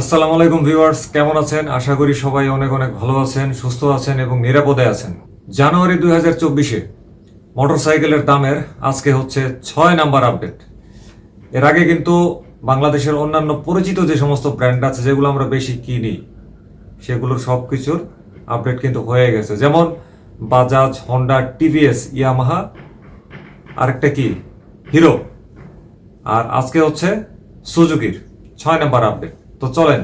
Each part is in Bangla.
আসসালামু আলাইকুম ভিউয়ার্স, কেমন আছেন? আশা করি সবাই অনেক অনেক ভালো আছেন, সুস্থ আছেন এবং নিরাপদে আছেন। জানুয়ারি 2024-এ মোটরসাইকেলের দামের আজকে হচ্ছে 6 নাম্বার আপডেট। এর আগে কিন্তু বাংলাদেশের অন্যান্য পরিচিত যে সমস্ত ব্র্যান্ড আছে যেগুলো আমরা বেশি কিনি সেগুলোর সব কিছুর আপডেট কিন্তু হয়ে গেছে। যেমন বাজাজ, হন্ডা, টিভিএস, ইয়ামাহা, আরেকটা কি হিরো, আর আজকে হচ্ছে সুজুকির 6 নাম্বার আপডেট। তো চলেন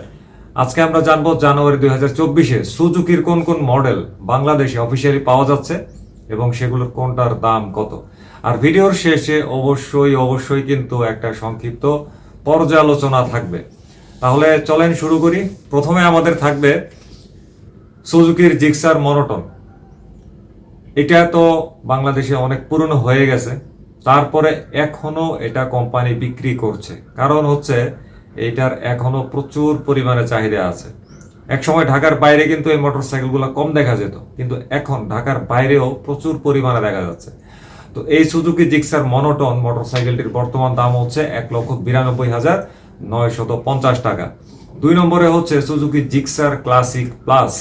আজকে আমরা জানবো জানুয়ারি 2024-এ সুজুকির কোন কোন মডেল বাংলাদেশে অফিসিয়ালি পাওয়া যাচ্ছে এবং সেগুলোর কোনটার দাম কত। আর ভিডিওর শেষে অবশ্যই কিন্তু একটা সংক্ষিপ্ত পর্যালোচনা থাকবে। তাহলে চলেন শুরু করি। প্রথমে আমাদের থাকবে সুজুকির জিক্সার মনোটন। এটা তো বাংলাদেশে অনেক পুরনো হয়ে গেছে, তারপরে এখনো এটা কোম্পানি বিক্রি করছে, কারণ হচ্ছে এইটার এখনো প্রচুর পরিমাণে চাহিদা আছে। একসময় ঢাকার বাইরে কিন্তু এই মোটরসাইকেলগুলো কম দেখা যেত, কিন্তু এখন ঢাকার বাইরেও প্রচুর পরিমাণে দেখা যাচ্ছে। তো এই সুজুকি জিক্সার মনোটন মোটরসাইকেলটির বর্তমান দাম হচ্ছে 1,92,950 টাকা। 2 নম্বরে হচ্ছে সুজুকি জিক্সার ক্লাসিক প্লাস।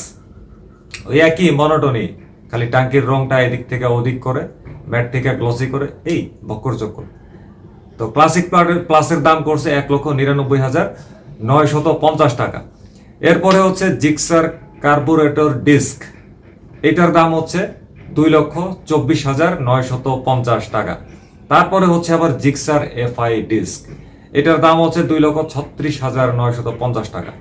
ওই একই মনোটনই, খালি টাঙ্কির রংটা এদিক থেকে ওদিক করে, ম্যাট থেকে গ্লসি করে, এই বক্কর চক্কর। তো ক্লাসিক প্লাসের দাম করছে 1,99,950 টাকা। এরপরে হচ্ছে জিক্সার কার্বুরেটর ডিস্ক, এটার দাম হচ্ছে 2,24,950 টাকা। তারপরে হচ্ছে আবার জিক্সার এফআই ডিস্ক, এটার দাম হচ্ছে 2,36,950 টাকা।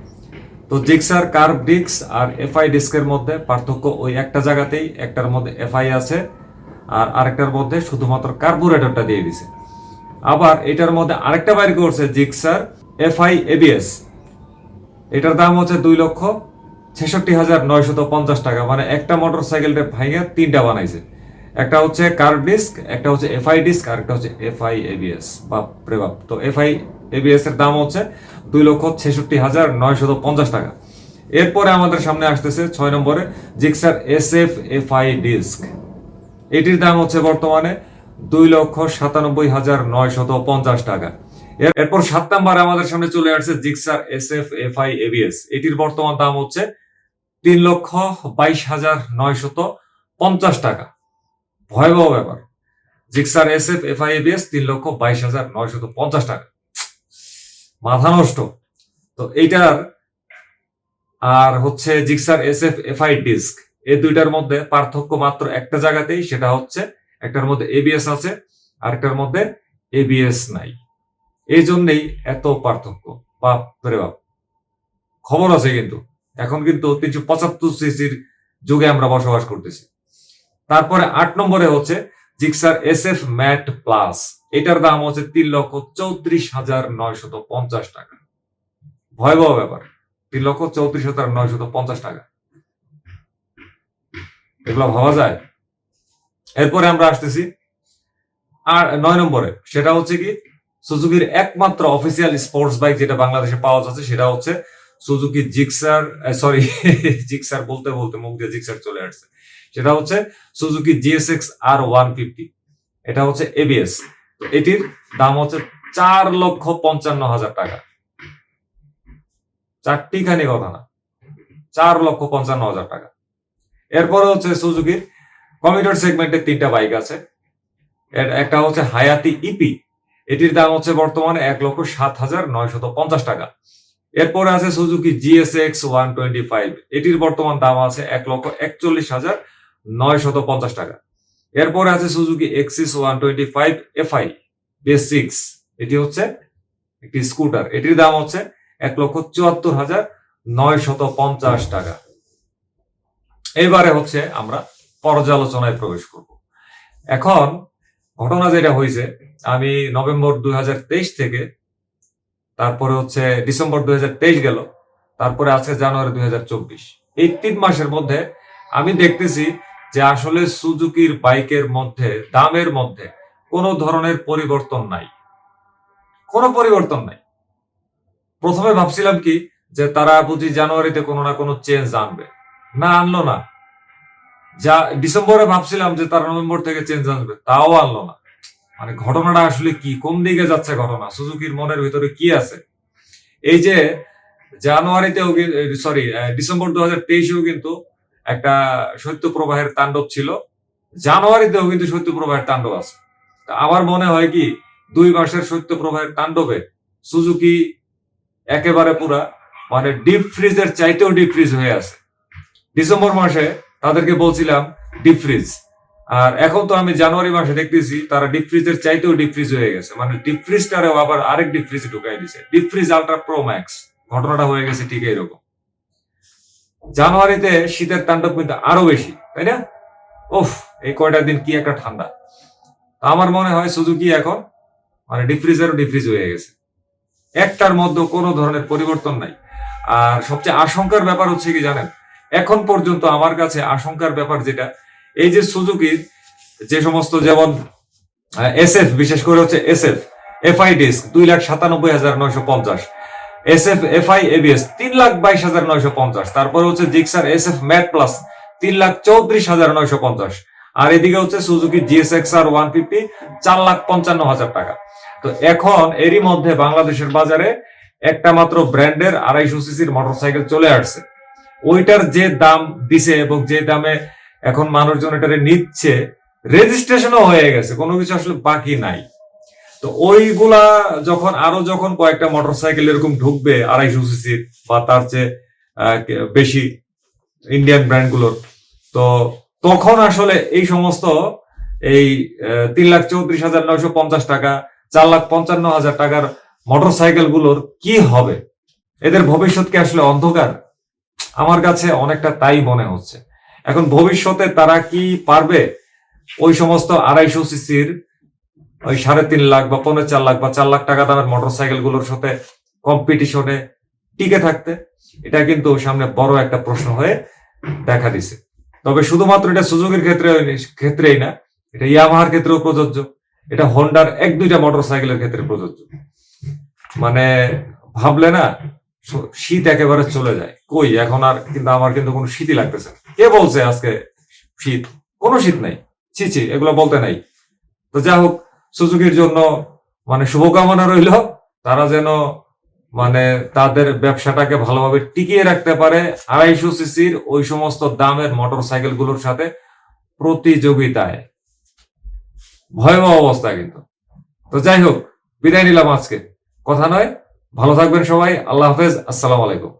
তো জিক্সার কার্ভ ডিস্ক আর এফআই ডিস্কের মধ্যে পার্থক্য ওই একটা জায়গাতেই, একটার মধ্যে এফআই আছে আর আরেকটার মধ্যে শুধুমাত্র কার্বুরেটরটা দিয়ে দিছে। আবার এটার মধ্যে আরেকটা বাইর করছে জিক্সার FI ABS, এটার দাম হচ্ছে 2,66,950 টাকা। মানে একটা মোটরসাইকেলটা ভাঙে তিনটা বানাইছে, একটা হচ্ছে কার্ভ ডিস্ক, একটা হচ্ছে এফআই ডিস্ক আর একটা হচ্ছে FI ABS। বাপরে বাপ। তো FI ABS এর দাম হচ্ছে 2,66,950 টাকা। এরপরে আমাদের সামনে আসতেছে 6 নম্বরে জিক্সার SF FI ডিস্ক, এটির দাম হচ্ছে বর্তমানে 2,97,950 টাকা। এরপর 7 নম্বরে আমাদের সামনে চলে আসছে জিক্সার SF FI ABS, এটির বর্তমান দাম হচ্ছে 3,22,950 টাকা। ভয়াবহ ব্যাপার। জিক্সার SF FI ABS 3,22,950 টাকা, মাথা নষ্ট। তো এইটার আর হচ্ছে জিক্সার SF FI ডিস্ক, এই দুইটার মধ্যে পার্থক্য মাত্র একটা জায়গাতেই, সেটা হচ্ছে একটার মধ্যে ABS আছে আর একটার মধ্যে ABS নাই। এই জন্যই এত পার্থক্য। বাপ রে বাপ। খবর আছে কিন্তু, এখন কিন্তু 375 সিসির যুগে আমরা বসবাস করতেছি। তারপরে 8 নম্বরে হচ্ছে জিক্সার SF ম্যাট প্লাস, এটার দাম হচ্ছে 3,34,950 টাকা। ভয়াবহ ব্যাপার, 3,34,950 টাকা, এগুলো ভাবা যায়? এরপরে আমরা আসতেছি আর 9 নম্বরে, সেটা হচ্ছে কি সুজুকির একমাত্র অফিসিয়াল স্পোর্টস বাইক যেটা বাংলাদেশে পাওয়া যাচ্ছে, সেটা হচ্ছে সুজুকি জিক্সার, সরি জিক্সার বলতে বলতে মুখ দিয়ে জিক্সার চলে আসছে, সেটা হচ্ছে সুজুকি GSX R150। এটা হচ্ছে ABS। তো এটির দাম হচ্ছে 4,55,000 টাকা। চারটিখানি কথা না, 4,55,000 টাকা। এরপরে হচ্ছে সুজুকির কমিউটার সেগমেন্টে 3টা বাইক আছে। একটা হচ্ছে হায়াতি ইপি, এটির দাম হচ্ছে বর্তমানে 1,07,950 টাকা। এরপরে আছে সুজুকি GSX 125, এটির বর্তমান দাম আছে 1,41,950 টাকা। এরপরে আছে সুজুকি এক্সিস 125 FI বেস 6, এটি হচ্ছে একটি স্কুটার, এটির দাম হচ্ছে 1,74,950 টাকা। এবারে হচ্ছে আমরা পর্যালোচনায় প্রবেশ করব। এখন ঘটনা যেটা হয়েছে, আমি নভেম্বর 2023 থেকে, তারপরে হচ্ছে ডিসেম্বর 2023 গেল, তারপরে আছে জানুয়ারি 2024, এই 3 মাসের মধ্যে আমি দেখতেছি যে আসলে সুজুকির বাইকের মধ্যে দামের মধ্যে কোনো ধরনের পরিবর্তন নাই, কোনো পরিবর্তন নাই। প্রথমে ভাবছিলাম কি যে তারা বুঝি জানুয়ারিতে কোনো না কোনো চেঞ্জ আনবে, না আনলো না। যা ডিসেম্বরে ভাবছিলাম যে তারা নভেম্বর থেকে চেঞ্জ আনবে, তাও আনলো না। মানে ঘটনাটা আসলে কি, কোন দিকে যাচ্ছে ঘটনা, সুজুকির মনের ভিতরে কি আছে? এই যে জানুয়ারিতেও ডিসেম্বর 2023-এও কিন্তু একটা শৈত্যপ্রবাহের তাণ্ডব ছিল, জানুয়ারিতেও কিন্তু শৈত্যপ্রবাহের তাণ্ডব আছে। আমার মনে হয় কি 2 মাসের শৈত্যপ্রবাহের তাণ্ডবে সুজুকি একেবারে পুরা মানে ডিপ ফ্রিজের চাইতেও ডিপ ফ্রিজ হয়ে আছে। ডিসেম্বর মাসে তাদেরকে বলছিলাম ডিপ ফ্রিজ, আর এখন তো আমি জানুয়ারি মাসে দেখতেছি তারা ডিপ ফ্রিজের চাইতেও ডিপ ফ্রিজ হয়ে গেছে, মানে ডিপ ফ্রিজটারেও আবার আরেক ডিপ ফ্রিজে ঢুকাই দিছে, deep fridge ultra pro max. ঘটনাটা হয়ে গেছে ঠিক এরকম। জানুয়ারিতে শীতের তাণ্ডব কিন্তু আরো বেশি, তাই না? ওফ, এই কয়টা দিন কি একটা ঠান্ডা। আমার মনে হয় সুজুকি এখন মানে ডিপ ফ্রিজেরও ডিপ ফ্রিজ হয়ে গেছে, একটার মধ্যে কোনো ধরনের পরিবর্তন নাই। আর সবচেয়ে আশঙ্কার ব্যাপার হচ্ছে কি জানেন, এখন পর্যন্ত আমার কাছে আশঙ্কার ব্যাপার যেটা, এই যে সুজুকির যে সমস্ত যেমন এসএফ, বিশেষ করে হচ্ছে SF FI disc 2,97,950, SF FI ABS 3,22,950, তারপরে হচ্ছে জিক্সার এসএফ ম্যাট প্লাস 3,34,950, আর এদিকে হচ্ছে সুজুকি জিএসএক্সআর 150 4,55,000 টাকা। তো এখন এরই মধ্যে বাংলাদেশের বাজারে একটা মাত্র ব্র্যান্ডের 250 সিসির মোটরসাইকেল চলে আসছে। ওইটার যে দাম দিছে এবং যে দামে এখন মানুষজন এটারে নিচ্ছে, রেজিস্ট্রেশনও হয়ে গেছে, কোনো কিছু আসলে বাকি নাই। তো ওইগুলা যখন কয়েকটা মোটরসাইকেল এরকম ঢুকবে 250 সিসির বা তার চেয়ে বেশি ইন্ডিয়ান ব্র্যান্ডগুলোর, তো তখন আসলে এই সমস্ত এই 3,34,950 টাকা 4,55,000 টাকার মোটরসাইকেল গুলোর কি হবে? এদের ভবিষ্যৎ কি আসলে অন্ধকার? আমার কাছে অনেকটা তাই মনে হচ্ছে। এখন ভবিষ্যতে তারা কি পারবে ওই সমস্ত 250 সিসির ওই 3.5 লাখ বা 4.5 লাখ বা 4 লাখ টাকা দামের মোটরসাইকেল গুলোর সাথে কম্পিটিশনে টিকে থাকতে? এটা কিন্তু সামনে বড় একটা প্রশ্ন হয়ে দেখা দিছে। তবে শুধুমাত্র এটা সুজুকির ক্ষেত্রেই না, এটা ইয়ামাহার ক্ষেত্রেও প্রযোজ্য, এটা হোন্ডার 1-2টা মোটরসাইকেলের ক্ষেত্রে প্রযোজ্য। মানে ভাবলে না শীত একেবারে চলে যায়। কই এখন আর কিন্তু আমার কিন্তু কোনো শীতই লাগতেছে না। কে বলছে আজকে শীত? কোনো শীত নাই, ছি, এগুলো বলতে নাই। তো যা হোক, সুজুকির জন্য মানে শুভকামনা রইল, তারা যেন মানে তাদের ব্যবসাটাকে ভালোভাবে টিকিয়ে রাখতে পারে 250 সিসির ওই সমস্ত দামের মোটরসাইকেল গুলোর সাথে প্রতিযোগিতায়। ভয়াবহ অবস্থা কিন্তু। তো যাই হোক, বিদায় নিলাম আজকে, কথা নয়, ভালো থাকবেন সবাই, আল্লাহ হাফেজ, আসসালামু আলাইকুম।